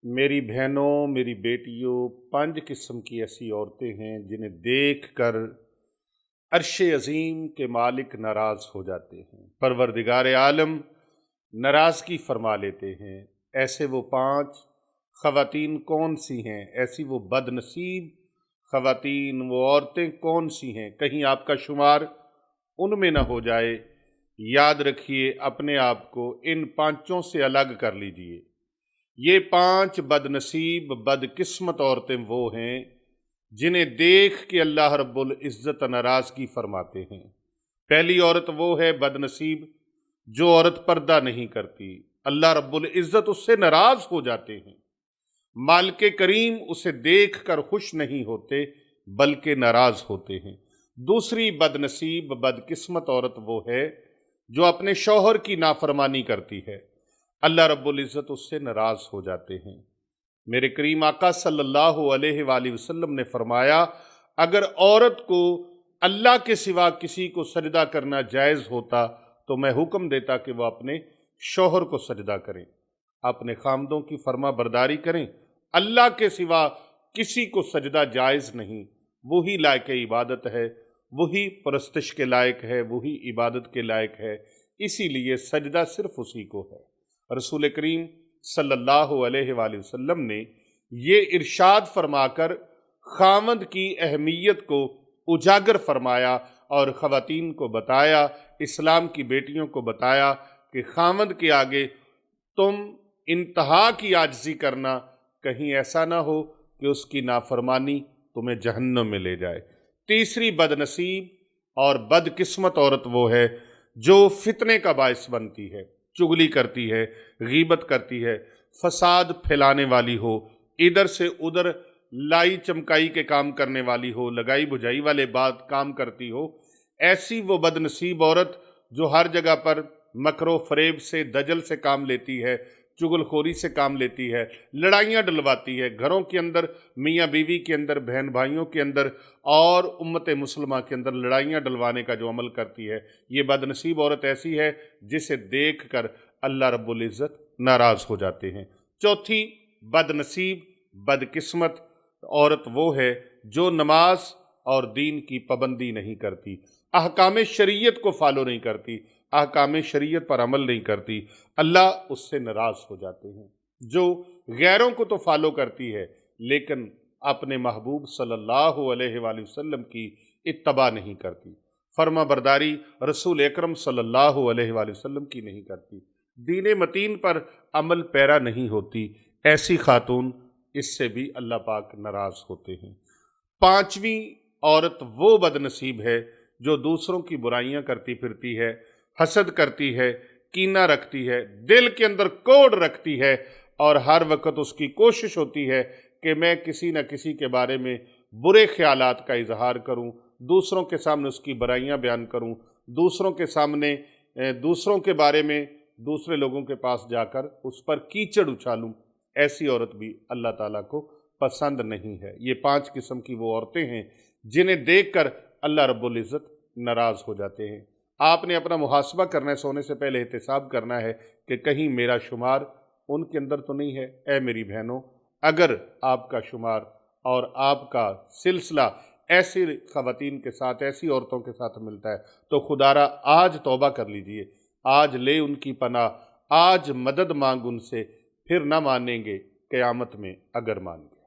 मेरी बहनों, मेरी बेटियों, 5 किस्म की ऐसी औरतें हैं जिन्हें देख कर अर्श अज़ीम के मालिक नाराज़ हो जाते हैं। परवरदिगार आलम नाराज़गी फरमा लेते हैं। ऐसे वो 5 ख़वातीन कौन सी हैं? ऐसी वो बदनसीब ख़वातीन, वो औरतें कौन सी हैं? कहीं आपका शुमार उनमें ना हो जाए। याद रखिए, अपने आप को इन 5 से अलग कर लीजिए। ये 5 बदनसीब बदकिस्मत औरतें वो हैं जिन्हें देख के अल्लाह रब्बुल इज़्ज़त नाराज़गी फरमाते हैं। पहली औरत वो है बदनसीब जो औरत पर्दा नहीं करती। अल्लाह रब्बुल इज़्ज़त उससे नाराज़ हो जाते हैं। मालिक करीम उसे देख कर खुश नहीं होते बल्कि नाराज़ होते हैं। दूसरी बदनसीब बदकिस्मत औरत वो है जो अपने शौहर की नाफरमानी करती है। अल्लाह रब्बुल इज़्ज़त उससे नाराज़ हो जाते हैं। मेरे करीम आका सल्लल्लाहु अलैहि वसल्लम ने फरमाया, अगर औरत को अल्लाह के सिवा किसी को सजदा करना जायज़ होता तो मैं हुक्म देता कि वह अपने शौहर को सजदा करें, अपने खामदों की फर्मा बरदारी करें। अल्लाह के सिवा किसी को सजदा जायज़ नहीं। वही लायक इबादत है, वही परस्तिश के लायक है, वही इबादत के लायक है। इसीलिए सजदा सिर्फ उसी को है। रसूल करीम सल्लल्लाहु अलैहि वसल्लम ने ये इरशाद फरमाकर खामद की अहमियत को उजागर फरमाया और ख़वातीन को बताया, इस्लाम की बेटियों को बताया कि खामद के आगे तुम इंतहा की आजिज़ी करना, कहीं ऐसा ना हो कि उसकी नाफरमानी तुम्हें जहन्नम में ले जाए। तीसरी बदनसीब और बदकिस्मत औरत वो है जो फितने का बायस बनती है, चुगली करती है, गीबत करती है, फसाद फैलाने वाली हो, इधर से उधर लाई चमकाई के काम करने वाली हो, लगाई बुझाई वाले बात काम करती हो। ऐसी वो बदनसीब औरत जो हर जगह पर मकरो फरेब से, दजल से काम लेती है, चुगलखोरी से काम लेती है, लड़ाइयाँ डलवाती है घरों के अंदर, मियाँ बीवी के अंदर, बहन भाइयों के अंदर और उम्मत मुसलमा के अंदर लड़ाइयाँ डलवाने का जो अमल करती है, ये बदनसीब औरत ऐसी है जिसे देख कर अल्लाह रब्बुल इज़्ज़त नाराज़ हो जाते हैं। चौथी बदनसीब बदकिस्मत औरत वो है जो नमाज और दीन की पाबंदी नहीं करती, अहकाम शरीयत को फॉलो नहीं करती, अहकाम शरीयत पर अमल नहीं करती। अल्लाह उससे नाराज़ हो जाते हैं। जो गैरों को तो फॉलो करती है लेकिन अपने महबूब सल्लल्लाहु अलैहि वसल्लम की इत्तबा नहीं करती, फर्मा बरदारी रसूल अकरम सल्लल्लाहु अलैहि वसल्लम की नहीं करती, दीन मतीन पर अमल पैरा नहीं होती, ऐसी खातून, इससे भी अल्लाह पाक नाराज़ होते हैं। 5वीं औरत वो बदनसीब है जो दूसरों की बुराइयां करती फिरती है, हसद करती है, कीना रखती है, दिल के अंदर कोड़ रखती है और हर वक्त उसकी कोशिश होती है कि मैं किसी न किसी के बारे में बुरे ख्यालात का इजहार करूं, दूसरों के सामने उसकी बुराइयां बयान करूं, दूसरों के सामने दूसरों के बारे में दूसरे लोगों के पास जाकर उस पर कीचड़ उछालूं। ऐसी औरत भी अल्लाह ताला को पसंद नहीं है। ये 5 किस्म की वो औरतें हैं जिन्हें देखकर अल्लाह रब्बुल इज़्ज़त नाराज़ हो जाते हैं। आपने अपना मुहासबा करना है, सोने से पहले एहतिसाब करना है कि कहीं मेरा शुमार उनके अंदर तो नहीं है। ऐ मेरी बहनों, अगर आपका शुमार और आपका सिलसिला ऐसी ख़वातीन के साथ, ऐसी औरतों के साथ मिलता है तो खुदारा आज तौबा कर लीजिए, आज ले उनकी पनाह, आज मदद मांग उनसे, फिर ना मानेंगे क़यामत में अगर मान गए।